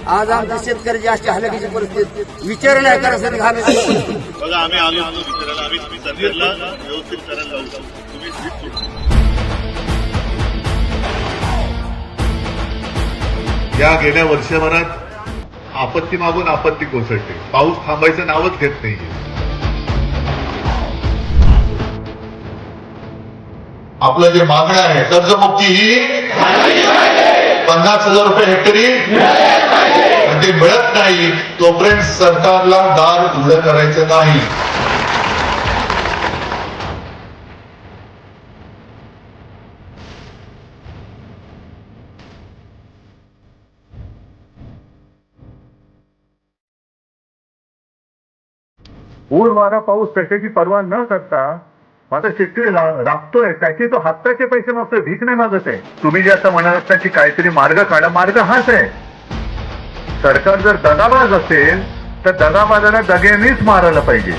आज आमच्या शेतकऱ्याची अशी हलकीची परिस्थिती विचार नाही करायसाठी घालत. बघा आम्ही आलो होतो विचारायला, आम्ही सरकारला व्यवस्थित करायला लावतो. तुम्ही सीट सोडू. या गेल्या वर्षभरात आपत्ती मागून आपत्ती कोसळते. पाऊस थांबायचं नावच घेत नाहीये. आपलं जे मागणं आहे कर्जमुक्ती ही 50,000 रुपये हेक्टरी ते मिळत नाही तोपर्यंत सरकारला दार उघडं करायचं नाही. ऊर वारा पाऊस कशाची पर्वा न करता माझा शेतकरी राबतोय, त्याचे तो हप्त्याचे पैसे मागतोय, भीक नाही मागत आहे. तुम्ही जे आता म्हणत असता की काहीतरी मार्ग काढा, मार्ग हाच आहे. सरकार जर दगाबाज असेल तर दगाबाजाला दगेनेच मारायला पाहिजे.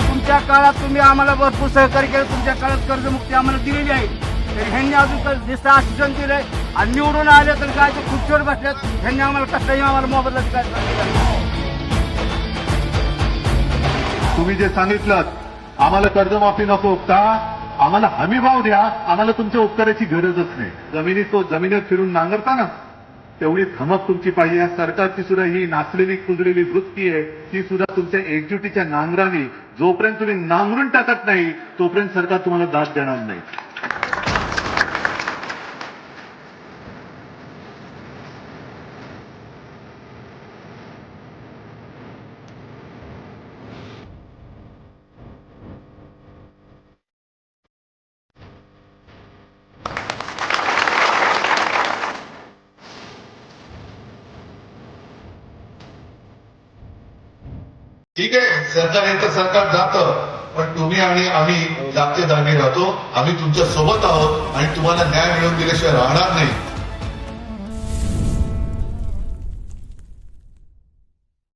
तुमच्या काळात तुम्ही आम्हाला भरपूर सहकार्य केलं. तुमच्या काळात कर्जमुक्ती आम्हाला दिलेली आहे. तर ह्यांनी अजून दिसतं आश्वासन दिलंय आणि निवडून आले तर काय ते खुर्चीवर बसल्यात. ह्यांनी आम्हाला कसलाही आम्हाला मोबदला दिला. तुम्ही जे सांगितलं आम्हाला कर्जमाफी नको का, आम्हाला हमी भाव द्या, आम्हाला तुमच्या उपकाराची गरजच नाही. जमिनीत फिरून नांगरता ना, तेवढी धमक तुमची पाहिजे. या सरकारची सुद्धा ही नाचलेली कुजलेली वृत्ती आहे, ती सुद्धा तुमच्या एकजुटीच्या नांगराने जोपर्यंत तुम्ही नांगरून टाकत नाही तोपर्यंत सरकार तुम्हाला दाद देणार नाही. ठीक आहे, सरकार येतं सरकार जातं, पण तुम्ही आणि आम्ही जागच्या जागी राहतो. आम्ही तुमच्या सोबत आहोत आणि तुम्हाला न्याय मिळवून दिल्याशिवाय राहणार नाही.